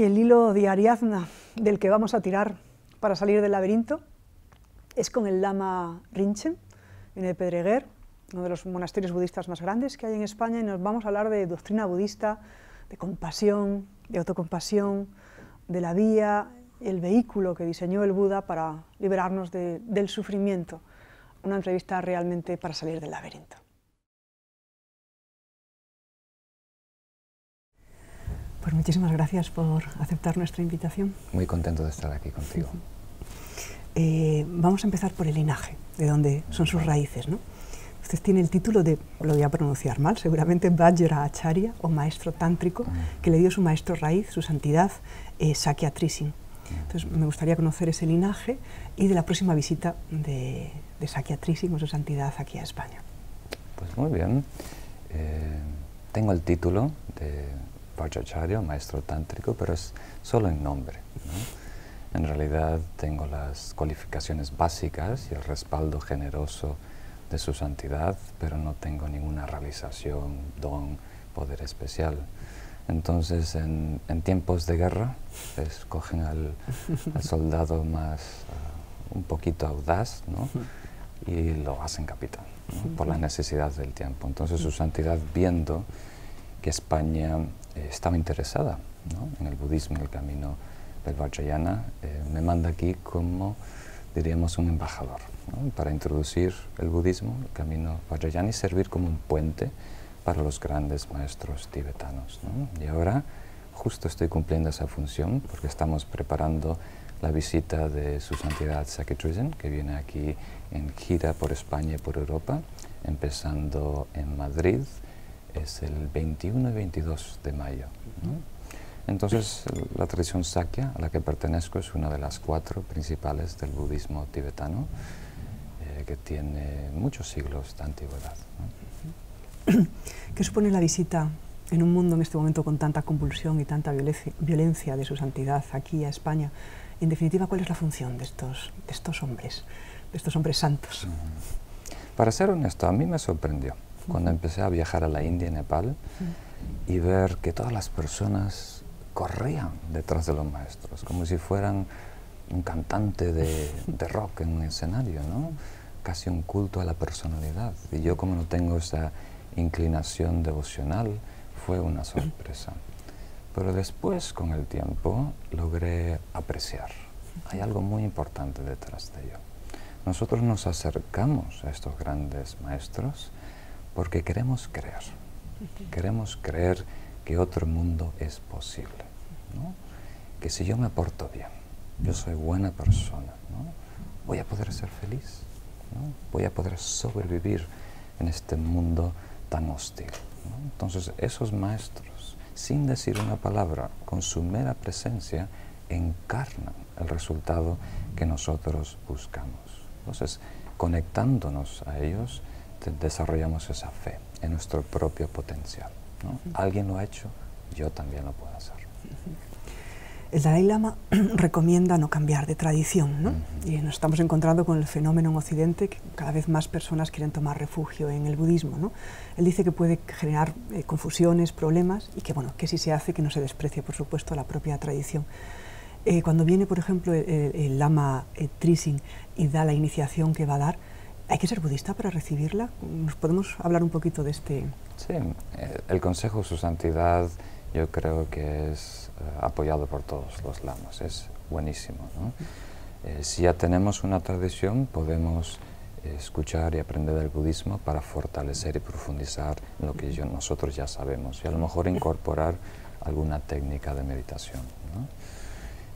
El hilo de Ariadna del que vamos a tirar para salir del laberinto es con el lama Rinchen, en el Pedreguer, uno de los monasterios budistas más grandes que hay en España, y nos vamos a hablar de doctrina budista, de compasión, de autocompasión, de la vía, el vehículo que diseñó el Buda para liberarnos del sufrimiento. Una entrevista realmente para salir del laberinto. Pues muchísimas gracias por aceptar nuestra invitación. Muy contento de estar aquí contigo. Vamos a empezar por el linaje, de donde son sus raíces, ¿no? Usted tiene el título de, lo voy a pronunciar mal, seguramente Vajra Acharya, o maestro tántrico, que le dio su maestro raíz, su santidad, Sakya Trishing. Entonces me gustaría conocer ese linaje y de la próxima visita de Sakya Trishing o su santidad aquí a España. Pues muy bien. Tengo el título de Vajracharya, maestro tántrico, pero es solo en nombre, ¿no? En realidad tengo las cualificaciones básicas y el respaldo generoso de su santidad, pero no tengo ninguna realización, don, poder especial. Entonces, en tiempos de guerra, escogen al soldado más, un poquito audaz, ¿no? Y lo hacen capitán, ¿no? Por la necesidad del tiempo. Entonces, su santidad, viendo que España estaba interesada, ¿no?, en el budismo, en el camino del Vajrayana, me manda aquí como, diríamos, un embajador, ¿no?, para introducir el budismo, el camino Vajrayana, y servir como un puente para los grandes maestros tibetanos, ¿no? Y ahora justo estoy cumpliendo esa función porque estamos preparando la visita de su santidad Sakya Trishing, que viene aquí en gira por España y por Europa, empezando en Madrid, es el 21 y 22 de mayo, ¿no? Entonces, la tradición Sakya, a la que pertenezco, es una de las 4 principales del budismo tibetano, que tiene muchos siglos de antigüedad, ¿no? ¿Qué supone la visita en un mundo en este momento con tanta convulsión y tanta violencia de su santidad aquí a España? En definitiva, ¿cuál es la función de estos hombres santos? Para ser honesto, a mí me sorprendió cuando empecé a viajar a la India y Nepal y ver que todas las personas corrían detrás de los maestros, como si fueran un cantante de rock en un escenario, ¿no? Casi un culto a la personalidad. Y yo, como no tengo esa inclinación devocional, fue una sorpresa. Pero después, con el tiempo, logré apreciar. Hay algo muy importante detrás de ello. Nosotros nos acercamos a estos grandes maestros porque queremos creer. Queremos creer que otro mundo es posible, ¿no? Que si yo me porto bien, yo soy buena persona, ¿no?, voy a poder ser feliz, ¿no?, voy a poder sobrevivir en este mundo tan hostil, ¿no? Entonces, esos maestros, sin decir una palabra, con su mera presencia, encarnan el resultado que nosotros buscamos. Entonces, conectándonos a ellos, desarrollamos esa fe en nuestro propio potencial, ¿no? Alguien lo ha hecho, yo también lo puedo hacer. El Dalai Lama recomienda no cambiar de tradición, ¿no? Y nos estamos encontrando con el fenómeno en Occidente, que cada vez más personas quieren tomar refugio en el budismo, ¿no? Él dice que puede generar confusiones, problemas, y que, bueno, que si se hace, que no se desprecie, por supuesto, la propia tradición. Cuando viene, por ejemplo, el Lama Trishing y da la iniciación que va a dar, ¿hay que ser budista para recibirla? ¿Nos podemos hablar un poquito de este...? Sí, el consejo de su santidad yo creo que es apoyado por todos los lamas, es buenísimo, ¿no? Si ya tenemos una tradición, podemos escuchar y aprender del budismo para fortalecer y profundizar en lo que nosotros ya sabemos y a lo mejor incorporar alguna técnica de meditación, ¿no?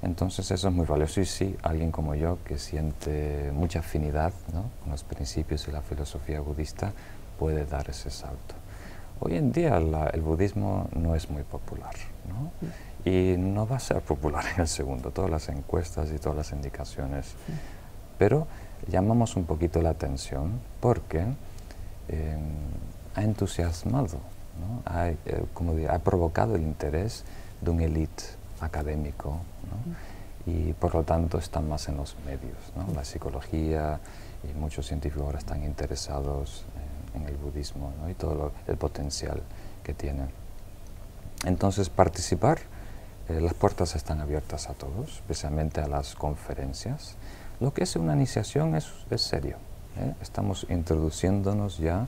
Entonces eso es muy valioso, y sí, alguien como yo que siente mucha afinidad, ¿no?, con los principios y la filosofía budista puede dar ese salto. Hoy en día el budismo no es muy popular, ¿no?, y no va a ser popular en el segundo, todas las encuestas y todas las indicaciones, pero llamamos un poquito la atención porque ha entusiasmado, ¿no?, ha provocado el interés de un élite académico, ¿no?, y por lo tanto están más en los medios, ¿no? La psicología y muchos científicos ahora están interesados en el budismo, ¿no?, y todo el potencial que tiene. Entonces, participar las puertas están abiertas a todos, especialmente a las conferencias. Lo que es una iniciación es serio. Estamos introduciéndonos ya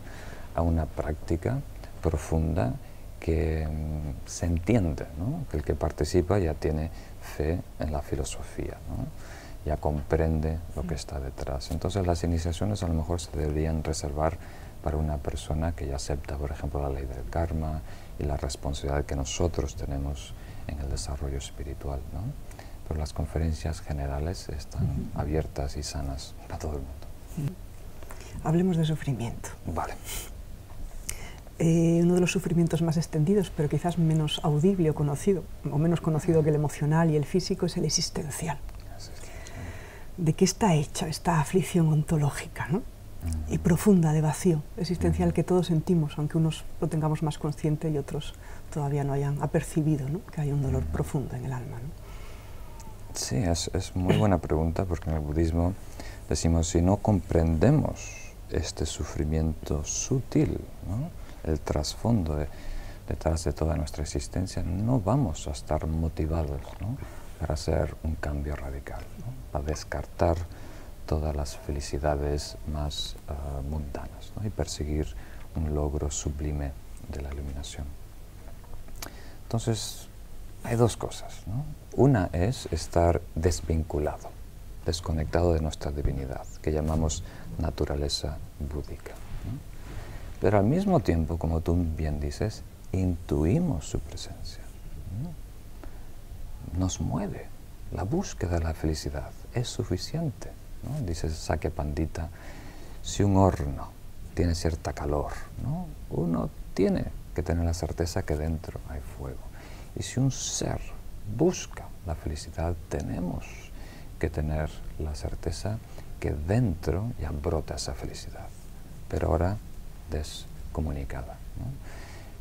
a una práctica profunda que se entiende, ¿no? Que el que participa ya tiene fe en la filosofía, ¿no? Ya comprende lo que está detrás. Entonces las iniciaciones a lo mejor se deberían reservar para una persona que ya acepta, por ejemplo, la ley del karma y la responsabilidad que nosotros tenemos en el desarrollo espiritual, ¿no? Pero las conferencias generales están abiertas y sanas para todo el mundo. Hablemos de sufrimiento. Vale. Uno de los sufrimientos más extendidos, pero quizás menos audible o conocido, o menos conocido que el emocional y el físico, es el existencial. ¿De qué está hecha esta aflicción ontológica, ¿no? Y profunda de vacío existencial que todos sentimos, aunque unos lo tengamos más consciente y otros todavía no hayan apercibido, ¿no? Que hay un dolor profundo en el alma, ¿no? Sí, es muy buena pregunta, porque en el budismo decimos, si no comprendemos este sufrimiento sutil, ¿no? El trasfondo detrás de toda nuestra existencia, no vamos a estar motivados, ¿no? Para hacer un cambio radical, ¿no? Para descartar todas las felicidades más mundanas, ¿no? Y perseguir un logro sublime de la iluminación. Entonces, hay dos cosas, ¿no? Una es estar desvinculado, desconectado de nuestra divinidad, que llamamos naturaleza búdica, ¿no? Pero al mismo tiempo, como tú bien dices, intuimos su presencia, ¿no? Nos mueve. La búsqueda de la felicidad es suficiente, ¿no? Dice Sakya Pandita, si un horno tiene cierta calor, ¿no? Uno tiene que tener la certeza que dentro hay fuego. Y si un ser busca la felicidad, tenemos que tener la certeza que dentro ya brota esa felicidad, pero ahora descomunicada, ¿no?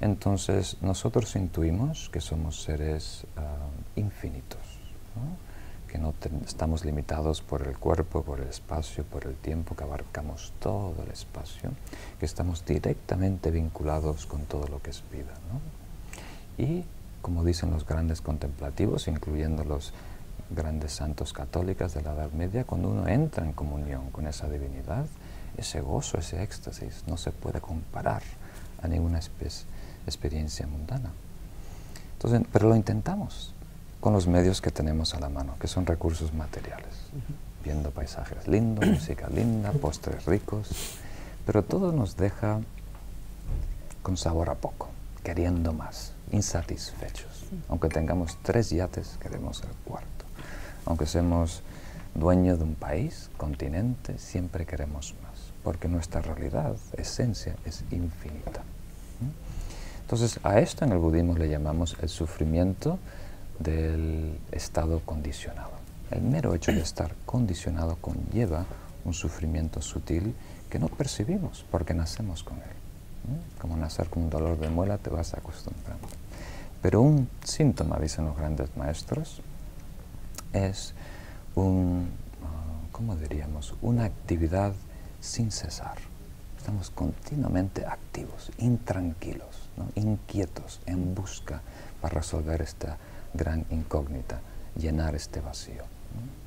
Entonces nosotros intuimos que somos seres infinitos, ¿no? Que no estamos limitados por el cuerpo, por el espacio, por el tiempo, que abarcamos todo el espacio, que estamos directamente vinculados con todo lo que es vida, ¿no? Y como dicen los grandes contemplativos, incluyendo los grandes santos católicos de la Edad Media, cuando uno entra en comunión con esa divinidad, ese gozo, ese éxtasis, no se puede comparar a ninguna experiencia mundana. Entonces, pero lo intentamos con los medios que tenemos a la mano, que son recursos materiales, viendo paisajes lindos, música linda, postres ricos, pero todo nos deja con sabor a poco, queriendo más, insatisfechos. Aunque tengamos 3 yates, queremos el cuarto. Aunque seamos dueños de un país, continente, siempre queremos más, porque nuestra realidad, esencia, es infinita. Entonces, a esto en el budismo le llamamos el sufrimiento del estado condicionado. El mero hecho de estar condicionado conlleva un sufrimiento sutil que no percibimos porque nacemos con él. Como nacer con un dolor de muela, te vas acostumbrando. Pero un síntoma, dicen los grandes maestros, es ¿cómo diríamos? Una actividad sin cesar. Estamos continuamente activos, intranquilos, ¿no? Inquietos, en busca para resolver esta gran incógnita, llenar este vacío, ¿no?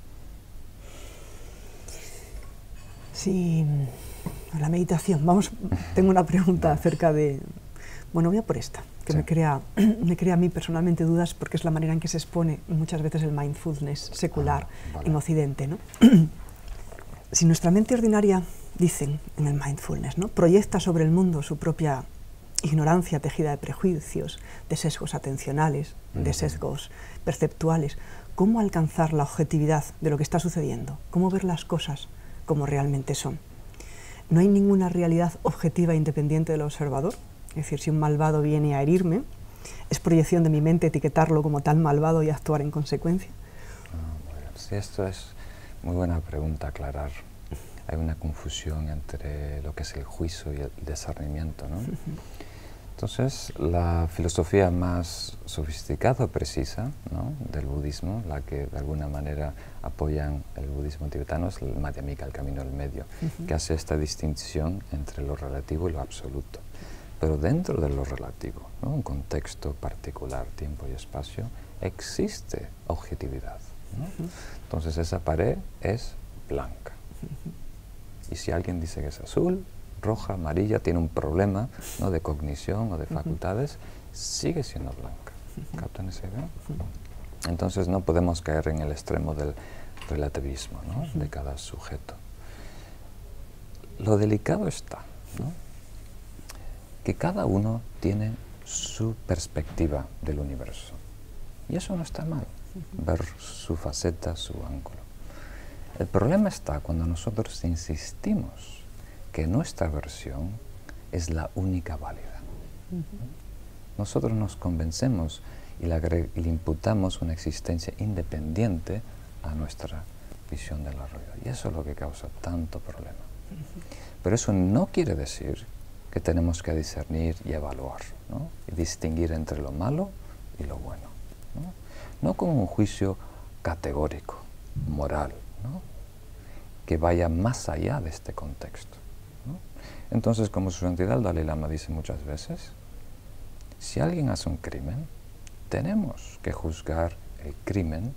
Sí, la meditación. Tengo una pregunta acerca de... Bueno, voy a por esta, que sí. me crea a mí personalmente dudas, porque es la manera en que se expone muchas veces el mindfulness secular en Occidente, ¿no? Si nuestra mente ordinaria, dicen en el mindfulness, ¿no?, proyecta sobre el mundo su propia ignorancia tejida de prejuicios, de sesgos atencionales, de sesgos perceptuales, ¿cómo alcanzar la objetividad de lo que está sucediendo? ¿Cómo ver las cosas como realmente son? ¿No hay ninguna realidad objetiva e independiente del observador? Es decir, si un malvado viene a herirme, ¿es proyección de mi mente etiquetarlo como tal malvado y actuar en consecuencia? Sí, esto es muy buena pregunta a aclarar. Hay una confusión entre lo que es el juicio y el discernimiento, ¿no? Entonces, la filosofía más sofisticada o precisa, ¿no?, del budismo, la que de alguna manera apoyan el budismo tibetano, es el Madhyamika, el camino del medio, que hace esta distinción entre lo relativo y lo absoluto. Pero dentro de lo relativo, ¿no?, un contexto particular, tiempo y espacio, existe objetividad, ¿no? Entonces esa pared es blanca. Y si alguien dice que es azul, roja, amarilla, tiene un problema, ¿no?, de cognición o de facultades, sigue siendo blanca. ¿Captan esa idea? Entonces no podemos caer en el extremo del relativismo, ¿no?, de cada sujeto. Lo delicado está, ¿no?, que cada uno tiene su perspectiva del universo. Y eso no está mal, ver su faceta, su ángulo. El problema está cuando nosotros insistimos que nuestra versión es la única válida. Nosotros nos convencemos y le imputamos una existencia independiente a nuestra visión de la realidad. Y eso es lo que causa tanto problema. Pero eso no quiere decir que tenemos que discernir y evaluar, ¿no?, y distinguir entre lo malo y lo bueno, ¿no? No con un juicio categórico, moral, ¿no?, que vaya más allá de este contexto, ¿no? Entonces, como su santidad el Dalai Lama dice muchas veces, si alguien hace un crimen, tenemos que juzgar el crimen,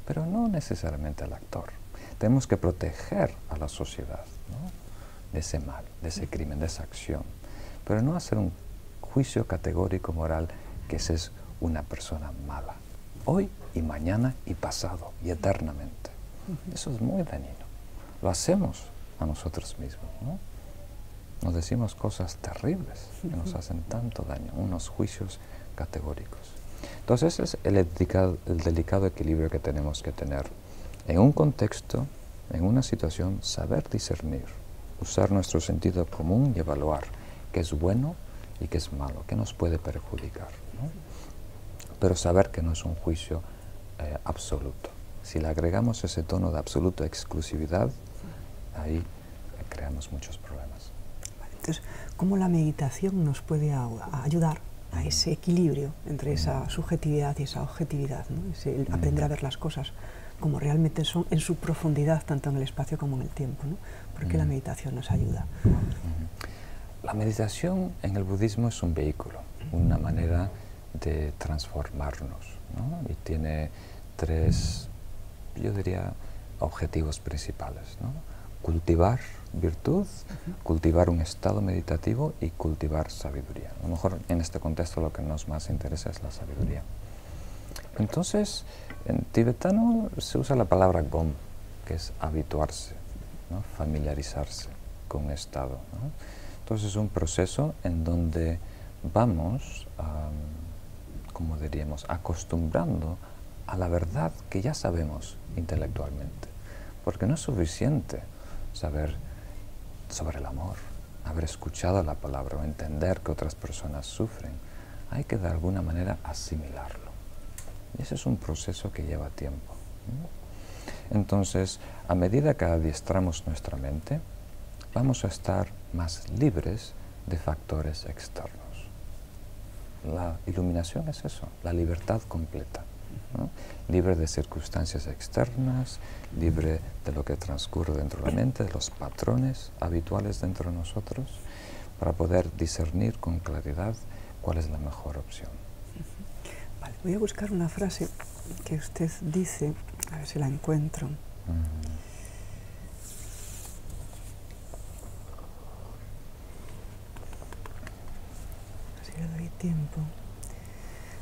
pero no necesariamente al actor. Tenemos que proteger a la sociedad, ¿no?, de ese mal, de ese crimen, de esa acción, pero no hacer un juicio categórico moral que esa es una persona mala, hoy y mañana y pasado y eternamente. Eso es muy dañino. Lo hacemos a nosotros mismos, ¿no? Nos decimos cosas terribles que nos hacen tanto daño, unos juicios categóricos. Entonces ese es el delicado equilibrio que tenemos que tener en un contexto, en una situación, saber discernir, usar nuestro sentido común y evaluar qué es bueno y qué es malo, qué nos puede perjudicar, ¿no? Pero saber que no es un juicio absoluto. Si le agregamos ese tono de absoluta exclusividad, ahí creamos muchos problemas. Entonces, ¿cómo la meditación nos puede ayudar a ese equilibrio entre esa subjetividad y esa objetividad, ¿no? Ese aprender a ver las cosas como realmente son en su profundidad, tanto en el espacio como en el tiempo, ¿no? ¿Por qué la meditación nos ayuda? La meditación en el budismo es un vehículo, una manera de transformarnos, ¿no? Y tiene tres, yo diría, objetivos principales, ¿no? Cultivar virtud, cultivar un estado meditativo y cultivar sabiduría. A lo mejor en este contexto lo que nos más interesa es la sabiduría. Entonces, en tibetano se usa la palabra gom, que es habituarse, ¿no?, familiarizarse con un estado, ¿no? Entonces es un proceso en donde vamos, como diríamos, acostumbrando a la verdad que ya sabemos intelectualmente. Porque no es suficiente saber sobre el amor, haber escuchado la palabra o entender que otras personas sufren. Hay que de alguna manera asimilarlo. Y ese es un proceso que lleva tiempo, ¿no? Entonces, a medida que adiestramos nuestra mente, vamos a estar más libres de factores externos. La iluminación es eso, la libertad completa, ¿no? Libre de circunstancias externas, libre de lo que transcurre dentro de la mente, de los patrones habituales dentro de nosotros, para poder discernir con claridad cuál es la mejor opción. Vale, voy a buscar una frase que usted dice, a ver si la encuentro. Si le doy tiempo.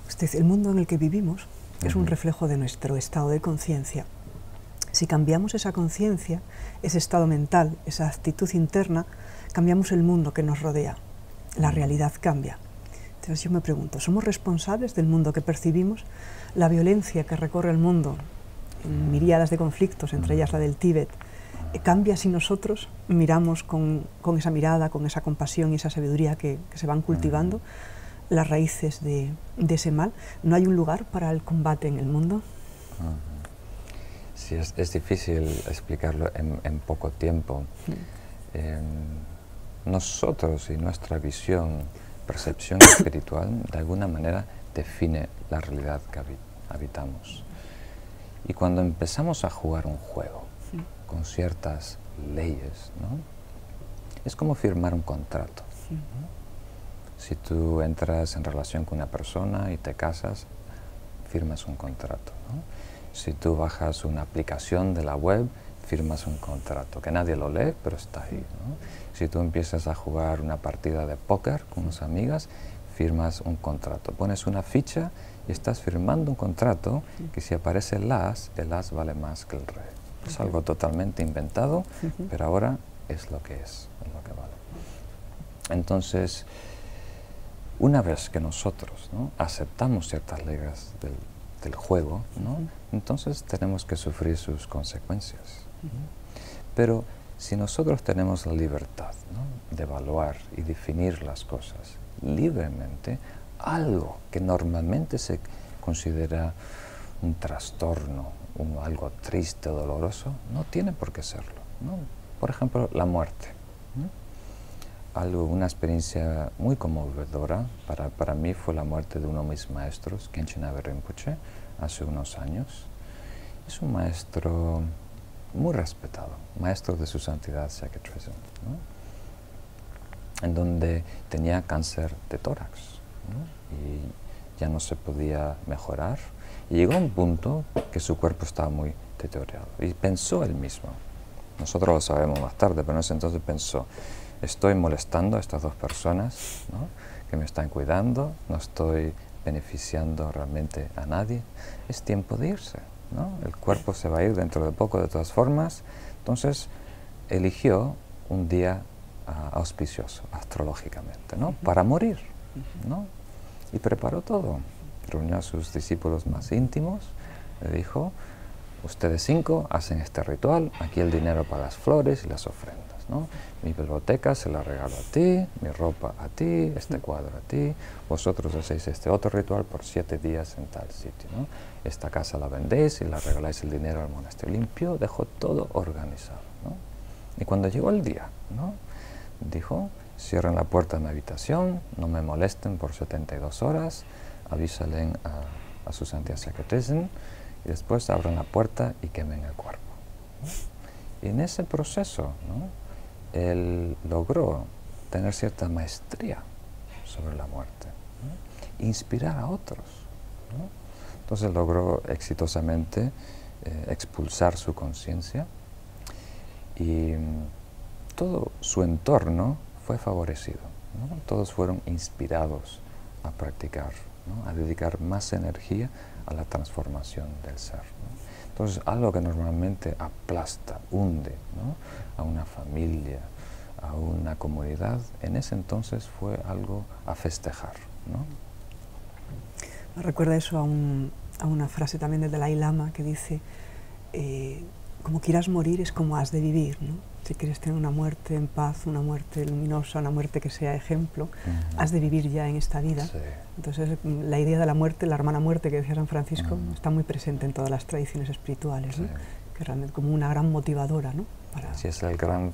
Usted, el mundo en el que vivimos es un reflejo de nuestro estado de conciencia. Si cambiamos esa conciencia, ese estado mental, esa actitud interna, cambiamos el mundo que nos rodea. La realidad cambia. Entonces yo me pregunto, ¿somos responsables del mundo que percibimos? La violencia que recorre el mundo, en miríadas de conflictos, entre ellas la del Tíbet, ¿cambia si nosotros miramos con esa mirada, con esa compasión y esa sabiduría que se van cultivando las raíces de ese mal? ¿No hay un lugar para el combate en el mundo? Sí, es difícil explicarlo en poco tiempo. Nosotros y nuestra visión, percepción espiritual, de alguna manera define la realidad que habitamos. Y cuando empezamos a jugar un juego con ciertas leyes, ¿no?, es como firmar un contrato, ¿no? Si tú entras en relación con una persona y te casas, firmas un contrato, ¿no? Si tú bajas una aplicación de la web, firmas un contrato, que nadie lo lee, pero está ahí, ¿no? Si tú empiezas a jugar una partida de póker con unas amigas, firmas un contrato. Pones una ficha y estás firmando un contrato que si aparece el as vale más que el rey. Es algo totalmente inventado, pero ahora es lo que es lo que vale. Entonces, una vez que nosotros, ¿no?, aceptamos ciertas reglas del juego, ¿no?, entonces tenemos que sufrir sus consecuencias. Pero si nosotros tenemos la libertad, ¿no?, de evaluar y definir las cosas libremente, algo que normalmente se considera un trastorno, algo triste, doloroso, no tiene por qué serlo, ¿no? Por ejemplo, la muerte, ¿no? Una experiencia muy conmovedora para mí fue la muerte de uno de mis maestros, Khenchen Abe Rinpoche, hace unos años. Es un maestro muy respetado, maestro de su santidad Sacred Treasure, ¿no?, en donde tenía cáncer de tórax, ¿no?, y ya no se podía mejorar. Y llegó a un punto que su cuerpo estaba muy deteriorado. Y pensó él mismo, nosotros lo sabemos más tarde, pero en ese entonces pensó, estoy molestando a estas dos personas, ¿no?, que me están cuidando, no estoy beneficiando realmente a nadie, es tiempo de irse, ¿no? El cuerpo se va a ir dentro de poco de todas formas. Entonces eligió un día auspicioso, astrológicamente, ¿no?, para morir, ¿no? Y preparó todo, reunió a sus discípulos más íntimos, le dijo, ustedes 5 hacen este ritual, aquí el dinero para las flores y las ofrendas, ¿no? Mi biblioteca se la regalo a ti, mi ropa a ti, este cuadro a ti, vosotros hacéis este otro ritual por 7 días en tal sitio, ¿no? Esta casa la vendéis y la regaláis el dinero al monasterio. Limpió, dejó todo organizado, ¿no? Y cuando llegó el día, ¿no?, dijo, cierren la puerta de mi habitación, no me molesten por 72 horas, avísalen a su santidad Sacred Treasure, y después abran la puerta y quemen el cuerpo, ¿no? Y en ese proceso, ¿no?, él logró tener cierta maestría sobre la muerte, ¿no?, inspirar a otros, ¿no? Entonces logró exitosamente expulsar su conciencia y todo su entorno fue favorecido, ¿no? Todos fueron inspirados a practicar, ¿no?, a dedicar más energía a la transformación del ser, ¿no? Entonces, algo que normalmente aplasta, hunde, ¿no?, a una familia, a una comunidad, en ese entonces fue algo a festejar, ¿no? Me recuerda eso a una frase también del Dalai Lama que dice, como quieras morir es como has de vivir, ¿no? Si quieres tener una muerte en paz, una muerte luminosa, una muerte que sea ejemplo, has de vivir ya en esta vida. Sí. Entonces, la idea de la muerte, la hermana muerte que decía San Francisco, está muy presente en todas las tradiciones espirituales, sí, ¿no?, que realmente como una gran motivadora, ¿no?, para... Sí, es el gran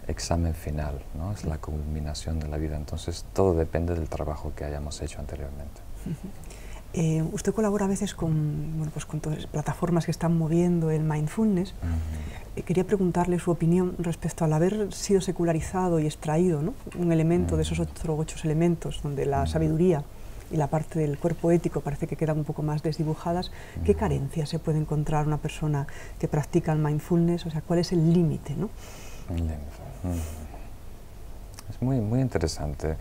examen final, ¿no?, es la culminación de la vida. Entonces, todo depende del trabajo que hayamos hecho anteriormente. Usted colabora a veces con, bueno, pues con todas las plataformas que están moviendo el mindfulness. Quería preguntarle su opinión respecto al haber sido secularizado y extraído, ¿no?, un elemento de esos otros 8 elementos, donde la sabiduría y la parte del cuerpo ético parece que quedan un poco más desdibujadas. ¿Qué carencias se puede encontrar una persona que practica el mindfulness? O sea, ¿cuál es el límite, ¿no? Es muy, muy interesante.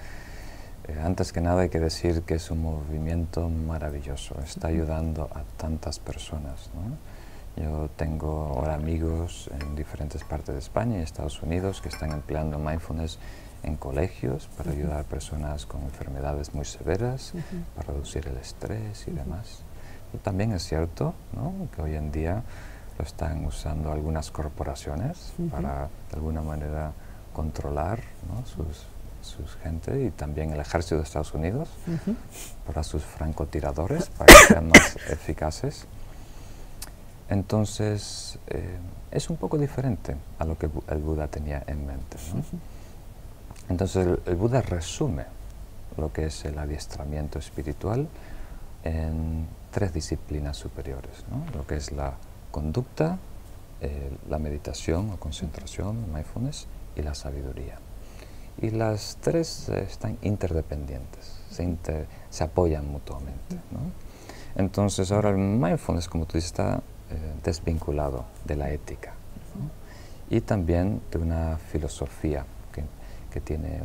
Antes que nada hay que decir que es un movimiento maravilloso, está ayudando a tantas personas, ¿no? Yo tengo ahora amigos en diferentes partes de España y Estados Unidos que están empleando mindfulness en colegios para ayudar a personas con enfermedades muy severas, para reducir el estrés y demás. Y también es cierto, ¿no?, que hoy en día lo están usando algunas corporaciones para de alguna manera controlar, ¿no?, sus gente, y también el ejército de Estados Unidos para sus francotiradores, para que sean más eficaces. Entonces, es un poco diferente a lo que el Buda tenía en mente, ¿no? Entonces, el Buda resume lo que es el adiestramiento espiritual en 3 disciplinas superiores, ¿no?, lo que es la conducta, la meditación o concentración, mindfulness, y la sabiduría. Y las 3 están interdependientes, se apoyan mutuamente, ¿no? Entonces ahora el mindfulness, como tú dices, está desvinculado de la ética, ¿no? Y también de una filosofía que tiene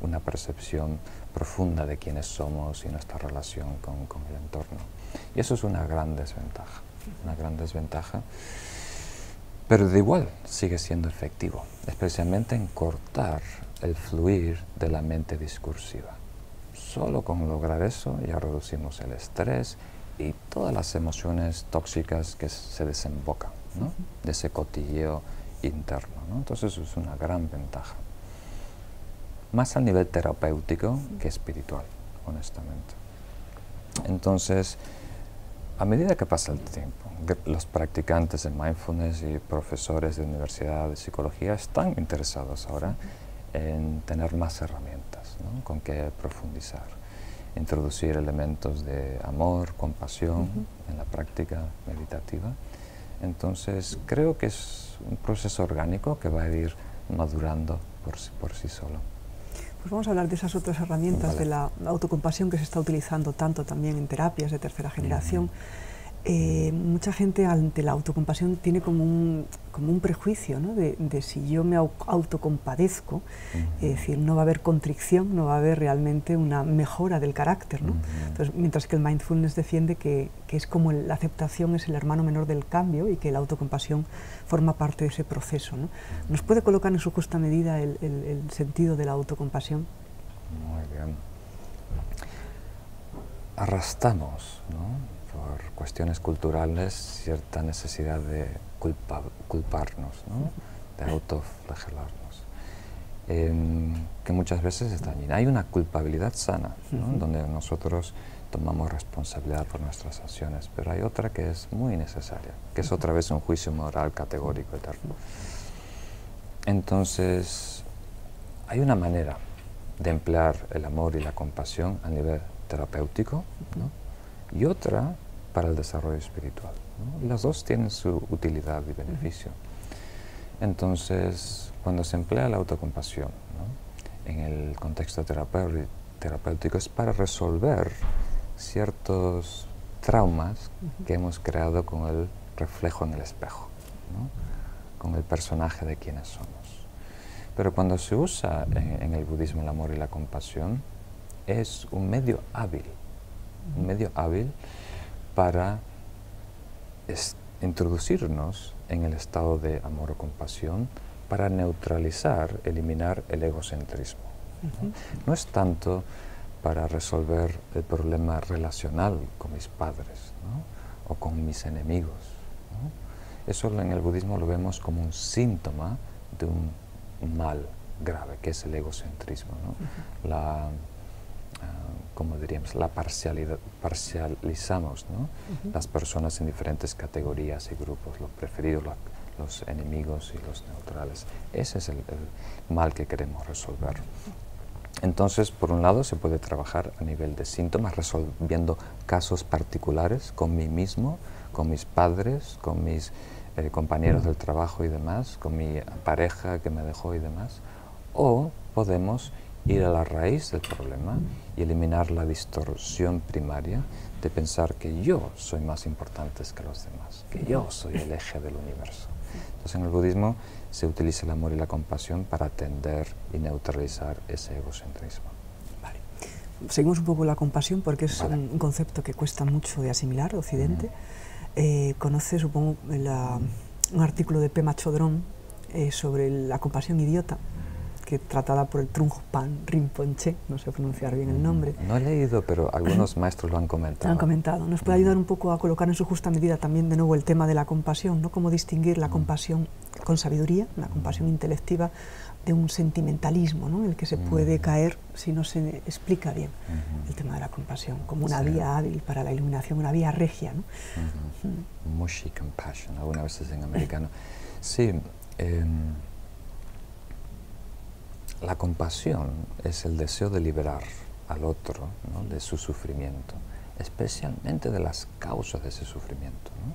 una percepción profunda de quiénes somos y nuestra relación con el entorno. Y eso es una gran desventaja, pero de igual sigue siendo efectivo, especialmente en cortar el fluir de la mente discursiva. Solo con lograr eso ya reducimos el estrés y todas las emociones tóxicas que se desembocan, ¿no? De ese cotilleo interno, ¿no? Entonces es una gran ventaja. Más a nivel terapéutico que espiritual, honestamente. Entonces, a medida que pasa el tiempo, los practicantes de mindfulness y profesores de universidad de psicología están interesados ahora en tener más herramientas, ¿no? Con que profundizar, introducir elementos de amor, compasión en la práctica meditativa. Entonces, creo que es un proceso orgánico que va a ir madurando por sí solo. Pues vamos a hablar de esas otras herramientas de la autocompasión que se está utilizando tanto también en terapias de tercera generación. Mucha gente ante la autocompasión tiene como un prejuicio, ¿no? de si yo me autocompadezco, es decir, no va a haber contrición, no va a haber realmente una mejora del carácter, ¿no? Entonces, mientras que el mindfulness defiende que es como la aceptación es el hermano menor del cambio y que la autocompasión forma parte de ese proceso, ¿no? ¿Nos puede colocar en su justa medida el sentido de la autocompasión? Muy bien. Arrastramos, ¿no?, por cuestiones culturales, cierta necesidad de culparnos, ¿no?, de autoflagelarnos, que muchas veces es dañina. Hay una culpabilidad sana, ¿no?, donde nosotros tomamos responsabilidad por nuestras acciones, pero hay otra que es muy necesaria, que es otra vez un juicio moral categórico eterno. Entonces, hay una manera de emplear el amor y la compasión a nivel terapéutico, ¿no?, y otra para el desarrollo espiritual, ¿no? Y las dos tienen su utilidad y beneficio. Entonces, cuando se emplea la autocompasión, ¿no?, en el contexto terapéutico es para resolver ciertos traumas que hemos creado con el reflejo en el espejo, ¿no?, con el personaje de quienes somos. Pero cuando se usa en el budismo el amor y la compasión, es un medio hábil para introducirnos en el estado de amor o compasión, para neutralizar, eliminar el egocentrismo, ¿no? No es tanto para resolver el problema relacional con mis padres, ¿no?, o con mis enemigos, ¿no? Eso en el budismo lo vemos como un síntoma de un mal grave, que es el egocentrismo, ¿no? Como diríamos, la parcializamos, ¿no?, las personas en diferentes categorías y grupos, los preferidos, los enemigos y los neutrales. Ese es el mal que queremos resolver. Entonces, por un lado, se puede trabajar a nivel de síntomas, resolviendo casos particulares con mí mismo, con mis padres, con mis compañeros del trabajo y demás, con mi pareja que me dejó y demás. O podemos ir a la raíz del problema y eliminar la distorsión primaria de pensar que yo soy más importante que los demás, que yo soy el eje del universo. Entonces, en el budismo se utiliza el amor y la compasión para atender y neutralizar ese egocentrismo. Vale. Seguimos un poco la compasión porque es un concepto que cuesta mucho de asimilar, Occidente. Conoce, supongo, un artículo de Pema Chodron sobre la compasión idiota, que tratada por el Trungpan Rinpoche, no sé pronunciar bien el nombre. No he leído, pero algunos maestros lo han comentado. Lo han comentado. ¿Nos puede ayudar un poco a colocar en su justa medida también de nuevo el tema de la compasión, ¿no? Cómo distinguir la compasión con sabiduría, la compasión intelectiva, de un sentimentalismo, ¿no?, en el que se puede caer si no se explica bien el tema de la compasión, como una vía hábil para la iluminación, una vía regia, ¿no? Mushy compassion, algunas veces en americano. Sí, la compasión es el deseo de liberar al otro, ¿no?, de su sufrimiento, especialmente de las causas de ese sufrimiento, ¿no?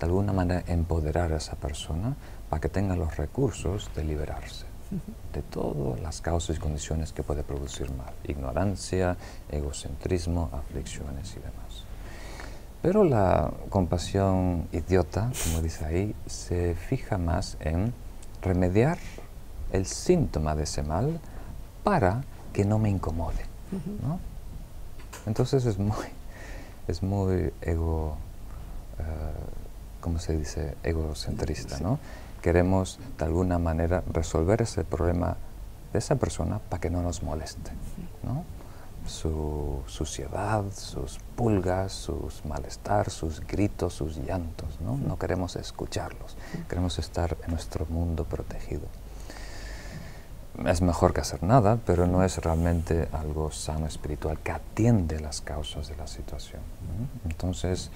De alguna manera empoderar a esa persona para que tenga los recursos de liberarse de todas las causas y condiciones que puede producir mal, ignorancia, egocentrismo, aflicciones y demás. Pero la compasión idiota, como dice ahí, se fija más en remediar el síntoma de ese mal para que no me incomode, ¿no? Entonces es muy ¿cómo se dice? Egocentrista, ¿no? Queremos de alguna manera resolver ese problema de esa persona para que no nos moleste, ¿no? Su suciedad, sus pulgas, sus malestar, sus gritos, sus llantos, ¿no? No queremos escucharlos, queremos estar en nuestro mundo protegido. Es mejor que hacer nada, pero no es realmente algo sano espiritual que atiende las causas de la situación, ¿no? Entonces,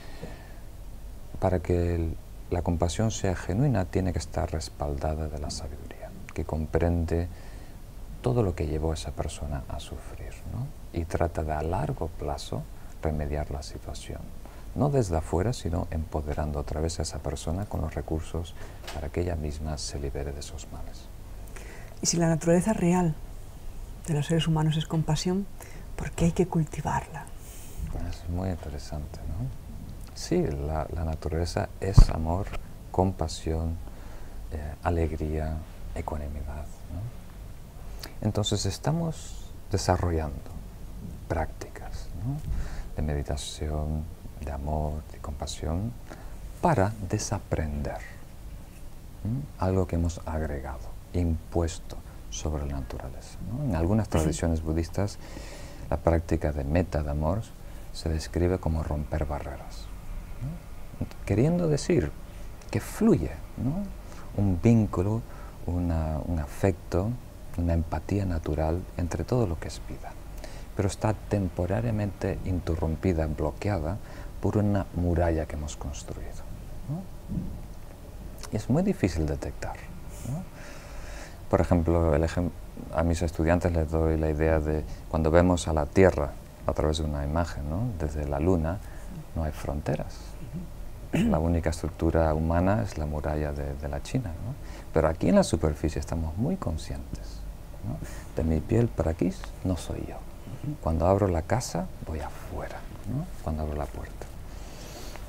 para que la compasión sea genuina, tiene que estar respaldada de la sabiduría, que comprende todo lo que llevó a esa persona a sufrir, ¿no? Y trata de a largo plazo remediar la situación, no desde afuera, sino empoderando otra vez a esa persona con los recursos para que ella misma se libere de esos males. Y si la naturaleza real de los seres humanos es compasión, ¿por qué hay que cultivarla? Es muy interesante, ¿no? Sí, la naturaleza es amor, compasión, alegría, ecuanimidad, ¿no? Entonces estamos desarrollando prácticas, ¿no?, de meditación, de amor, de compasión, para desaprender, ¿no?, algo que hemos agregado, impuesto sobre la naturaleza, ¿no? En algunas tradiciones budistas, la práctica de metta, de amor, se describe como romper barreras, ¿no?, queriendo decir que fluye, ¿no?, un vínculo, un afecto, una empatía natural entre todo lo que es vida, pero está temporariamente interrumpida, bloqueada por una muralla que hemos construido, ¿no? Y es muy difícil detectar, ¿no? Por ejemplo, a mis estudiantes les doy la idea de cuando vemos a la Tierra a través de una imagen, ¿no?, desde la Luna, no hay fronteras. La única estructura humana es la muralla de la China, ¿no? Pero aquí en la superficie estamos muy conscientes, ¿no? De mi piel para aquí no soy yo. Cuando abro la casa, voy afuera, ¿no?, cuando abro la puerta.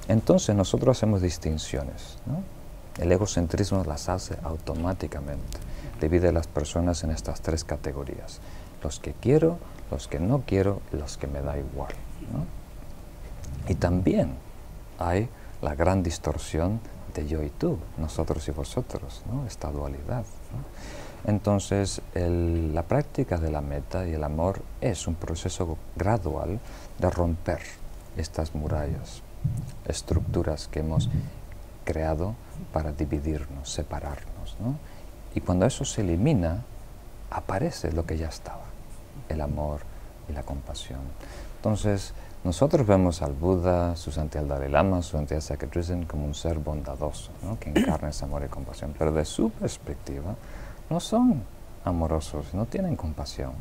Entonces nosotros hacemos distinciones, ¿no? El egocentrismo las hace automáticamente. Divide a las personas en estas tres categorías: los que quiero, los que no quiero, los que me da igual, ¿no? Y también hay la gran distorsión de yo y tú, nosotros y vosotros, ¿no?, esta dualidad, ¿no? Entonces, la práctica de la metta y el amor es un proceso gradual de romper estas murallas, estructuras que hemos creado para dividirnos, separarnos, ¿no? Y cuando eso se elimina, aparece lo que ya estaba, el amor y la compasión. Entonces, nosotros vemos al Buda, su santidad el Dalai Lama, su santidad Sakya Trizin como un ser bondadoso, ¿no?, que encarna ese amor y compasión, pero de su perspectiva no son amorosos, no tienen compasión,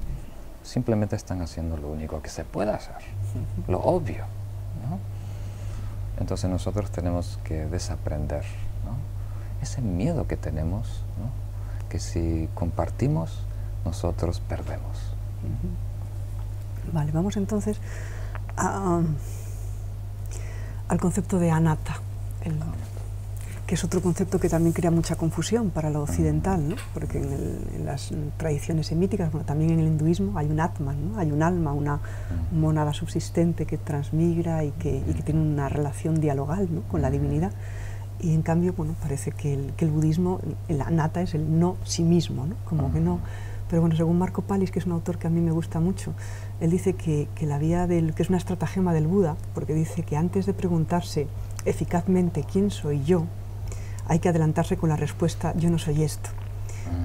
simplemente están haciendo lo único que se puede hacer, lo obvio, ¿no? Entonces nosotros tenemos que desaprender, ¿no?, ese miedo que tenemos, ¿no?, que si compartimos, nosotros perdemos. Vale, vamos entonces al concepto de anatta, que es otro concepto que también crea mucha confusión para lo occidental, ¿no? Porque en las tradiciones semíticas, bueno, también en el hinduismo hay un atman, ¿no?, hay un alma, una mónada subsistente que transmigra y que tiene una relación dialogal, ¿no?, con la divinidad. Y en cambio, bueno, parece que el budismo, el anatta es el no sí mismo, ¿no?, como que no. Pero bueno, según Marco Pallis, que es un autor que a mí me gusta mucho, él dice que la vía que es una estratagema del Buda, porque dice que antes de preguntarse eficazmente quién soy yo, hay que adelantarse con la respuesta yo no soy esto.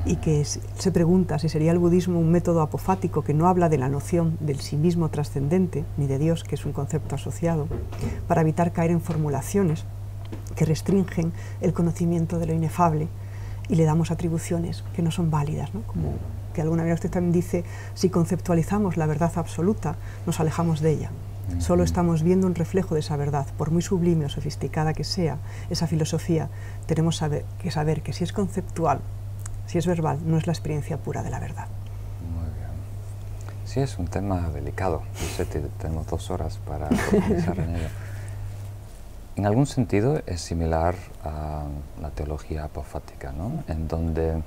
Y que se pregunta si sería el budismo un método apofático que no habla de la noción del sí mismo trascendente, ni de Dios, que es un concepto asociado, para evitar caer en formulaciones que restringen el conocimiento de lo inefable y le damos atribuciones que no son válidas, ¿no? Como que alguna vez usted también dice, si conceptualizamos la verdad absoluta, nos alejamos de ella. Solo estamos viendo un reflejo de esa verdad. Por muy sublime o sofisticada que sea esa filosofía, tenemos que saber que si es conceptual, si es verbal, no es la experiencia pura de la verdad. Muy bien. Sí, es un tema delicado. Yo sé que tenemos 2 horas para profundizar en ello. En algún sentido es similar a la teología apofática, ¿no? En donde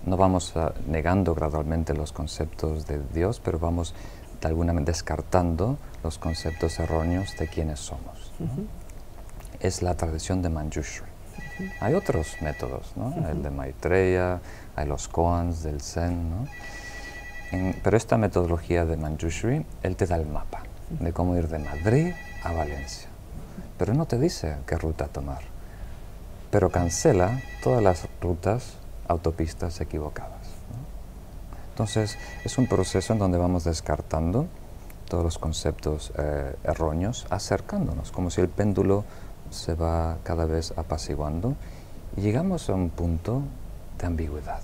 no vamos negando gradualmente los conceptos de Dios, pero vamos de alguna manera descartando los conceptos erróneos de quiénes somos, ¿no? Es la tradición de Manjushri. Hay otros métodos, ¿no? El de Maitreya, hay los koans del Zen, ¿no? Pero esta metodología de Manjushri, él te da el mapa de cómo ir de Madrid a Valencia, pero no te dice qué ruta tomar, pero cancela todas las rutas, autopistas equivocadas, ¿no? Entonces, es un proceso en donde vamos descartando todos los conceptos erróneos, acercándonos, como si el péndulo se va cada vez apaciguando, y llegamos a un punto de ambigüedad,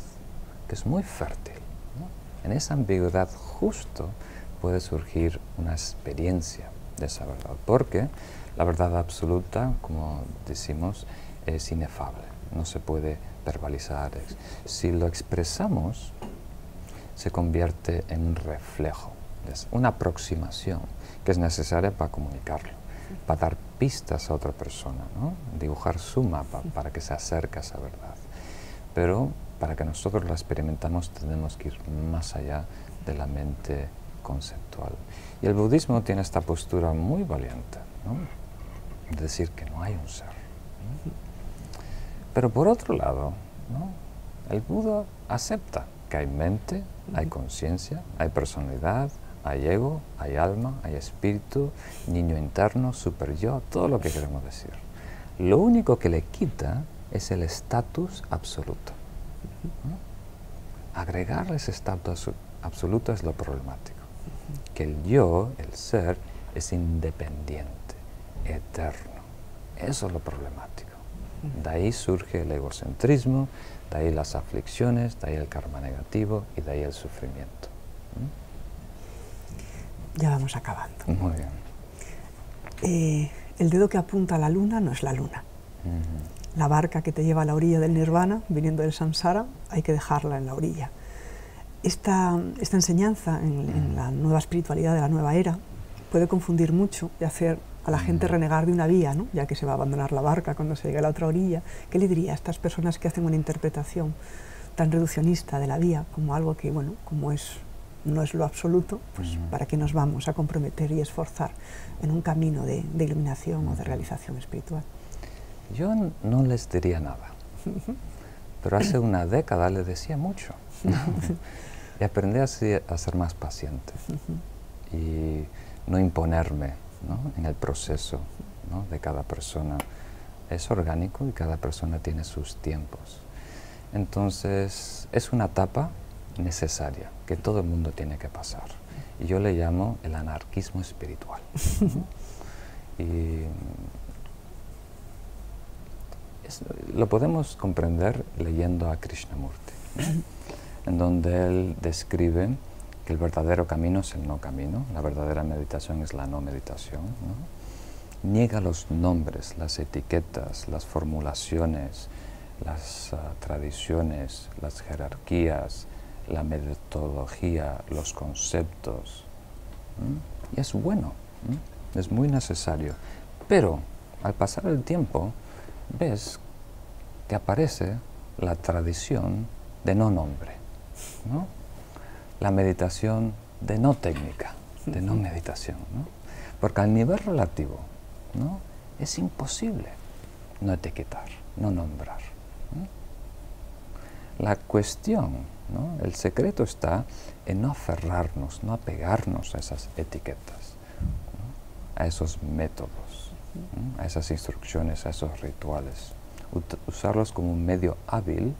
que es muy fértil, ¿no? En esa ambigüedad justo puede surgir una experiencia de esa verdad, porque la verdad absoluta, como decimos, es inefable, no se puede verbalizar. Si lo expresamos, se convierte en un reflejo, es una aproximación que es necesaria para comunicarlo, para dar pistas a otra persona, ¿no? Dibujar su mapa para que se acerque a esa verdad. Pero para que nosotros la experimentamos tenemos que ir más allá de la mente conceptual. Y el budismo tiene esta postura muy valiente, ¿no? De decir que no hay un ser, ¿no? Pero por otro lado, ¿no? El Buda acepta que hay mente, hay conciencia, hay personalidad, hay ego, hay alma, hay espíritu, niño interno, super yo, todo lo que queremos decir. Lo único que le quita es el estatus absoluto, ¿no? Agregarle ese estatus absoluto es lo problemático. Que el yo, el ser, es independiente, eterno. Eso es lo problemático. De ahí surge el egocentrismo, de ahí las aflicciones, de ahí el karma negativo y de ahí el sufrimiento. Ya vamos acabando. Muy bien. El dedo que apunta a la luna no es la luna. La barca que te lleva a la orilla del nirvana, viniendo del samsara, hay que dejarla en la orilla. Esta enseñanza en la nueva espiritualidad de la nueva era puede confundir mucho y hacer a la gente renegar de una vía, ¿no? Ya que se va a abandonar la barca cuando se llegue a la otra orilla. ¿Qué le diría a estas personas que hacen una interpretación tan reduccionista de la vía como algo que, bueno, como no es lo absoluto, pues para qué nos vamos a comprometer y esforzar en un camino de iluminación o de realización espiritual? Yo no les diría nada, pero hace una década les decía mucho. Y aprendí a ser más paciente y no imponerme, ¿no? En el proceso, ¿no? De cada persona. Es orgánico y cada persona tiene sus tiempos. Entonces, es una etapa necesaria que todo el mundo tiene que pasar. Y yo le llamo el anarquismo espiritual, ¿no? Y lo podemos comprender leyendo a Krishnamurti, ¿no? En donde él describe que el verdadero camino es el no camino, la verdadera meditación es la no meditación, ¿no? Niega los nombres, las etiquetas, las formulaciones, las tradiciones, las jerarquías, la metodología, los conceptos. Y es bueno, es muy necesario. Pero al pasar el tiempo, ves que aparece la tradición de no nombre, ¿no? La meditación de no técnica, de no meditación, ¿no? Porque al nivel relativo, ¿no? Es imposible no etiquetar, no nombrar, ¿no? La cuestión, ¿no? El secreto está en no aferrarnos, no apegarnos a esas etiquetas, ¿no? A esos métodos, ¿no? A esas instrucciones, a esos rituales. Usarlos como un medio hábil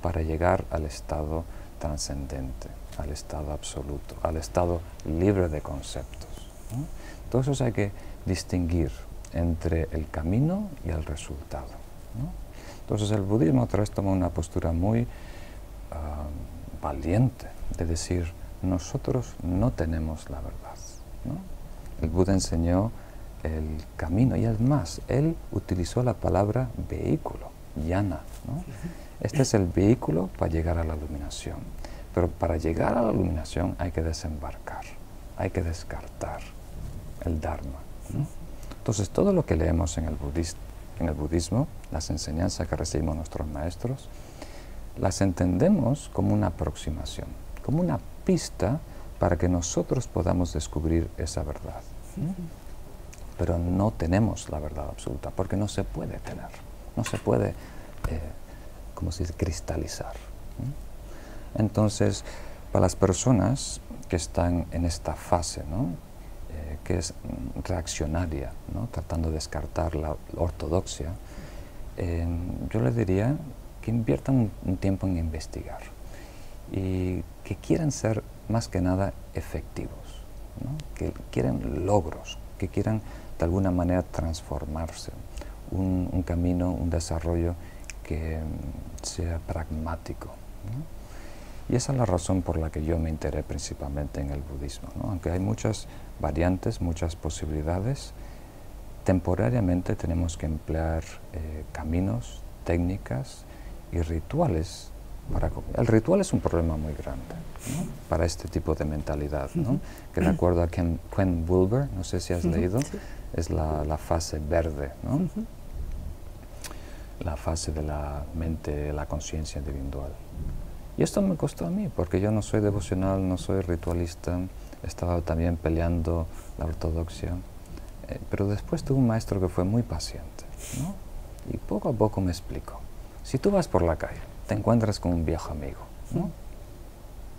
para llegar al estado trascendente, al estado absoluto, al estado libre de conceptos, ¿no? Entonces hay que distinguir entre el camino y el resultado, ¿no? Entonces el budismo otra vez toma una postura muy valiente de decir, nosotros no tenemos la verdad, ¿no? El Buda enseñó el camino y además él utilizó la palabra vehículo, yana, ¿no? Este es el vehículo para llegar a la iluminación, pero para llegar a la iluminación hay que desembarcar, hay que descartar el Dharma, ¿no? Entonces, todo lo que leemos en el budismo, las enseñanzas que recibimos nuestros maestros, las entendemos como una aproximación, como una pista para que nosotros podamos descubrir esa verdad. Pero no tenemos la verdad absoluta, porque no se puede tener, no se puede, como se dice, cristalizar. Entonces, para las personas que están en esta fase, que es reaccionaria, tratando de descartar la ortodoxia, yo les diría que inviertan un tiempo en investigar y que quieran ser más que nada efectivos, que quieren logros, que quieran de alguna manera transformarse, un camino, un desarrollo que sea pragmático. Y esa es la razón por la que yo me enteré principalmente en el budismo. Aunque hay muchas variantes, muchas posibilidades, temporariamente tenemos que emplear caminos, técnicas y rituales. El ritual es un problema muy grande para este tipo de mentalidad, que de acuerdo a Ken Wilber, no sé si has leído, es la fase verde, la fase de la mente, la conciencia individual. Y esto me costó a mí, porque yo no soy devocional, no soy ritualista, estaba también peleando la ortodoxia, pero después tuve un maestro que fue muy paciente, y poco a poco me explicó. Si tú vas por la calle, te encuentras con un viejo amigo,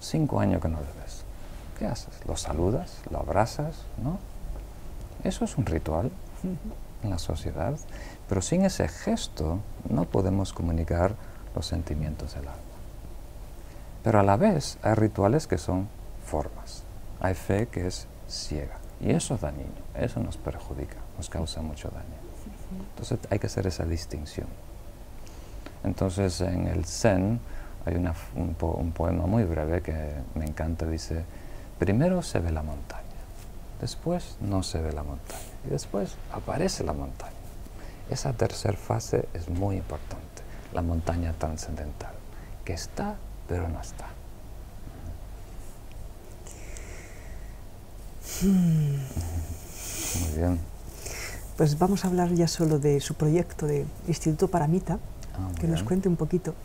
5 años que no le ves, ¿qué haces? ¿Lo saludas? ¿Lo abrazas? Eso es un ritual en la sociedad, pero sin ese gesto no podemos comunicar los sentimientos del alma. Pero a la vez hay rituales que son formas, hay fe que es ciega, y eso es dañino, eso nos perjudica, nos causa mucho daño. Entonces hay que hacer esa distinción. Entonces en el Zen hay un poema muy breve que me encanta, dice: primero se ve la montaña, después no se ve la montaña, y después aparece la montaña. Esa tercera fase es muy importante, la montaña trascendental, que está pero no está. Muy bien. Pues vamos a hablar ya solo de su proyecto de Instituto Paramita, que nos cuente un poquito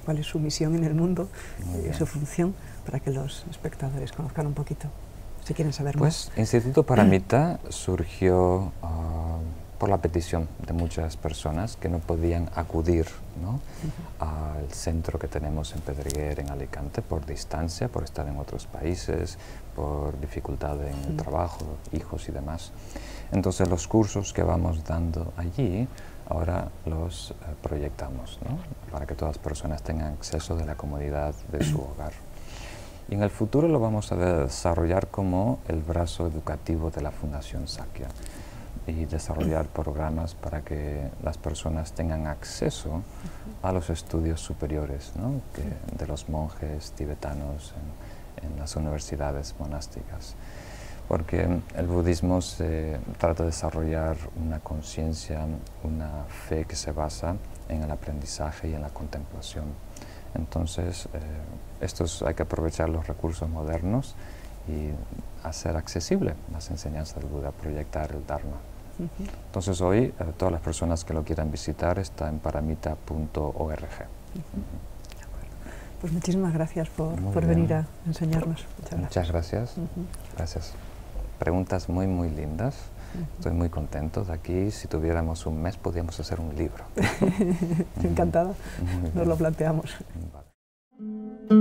cuál es su misión en el mundo, su función, para que los espectadores conozcan un poquito, si quieren saber más. Pues Instituto Paramita surgió por la petición de muchas personas que no podían acudir al centro que tenemos en Pedreguer, en Alicante, por distancia, por estar en otros países, por dificultad en el trabajo, hijos y demás. Entonces los cursos que vamos dando allí, ahora los proyectamos, para que todas las personas tengan acceso de la comodidad de su hogar. Y en el futuro lo vamos a desarrollar como el brazo educativo de la Fundación Sakya, y desarrollar programas para que las personas tengan acceso a los estudios superiores, de los monjes tibetanos en las universidades monásticas. Porque el budismo se trata de desarrollar una conciencia, una fe que se basa en el aprendizaje y en la contemplación. Entonces, hay que aprovechar los recursos modernos y hacer accesible las enseñanzas del Buda, proyectar el Dharma. Entonces hoy, todas las personas que lo quieran visitar está en paramita.org. Pues muchísimas gracias por venir a enseñarnos. Muchas gracias. Gracias. Preguntas muy, muy lindas. Estoy muy contento de aquí. Si tuviéramos un mes, podríamos hacer un libro. Encantada. Nos lo planteamos. Vale.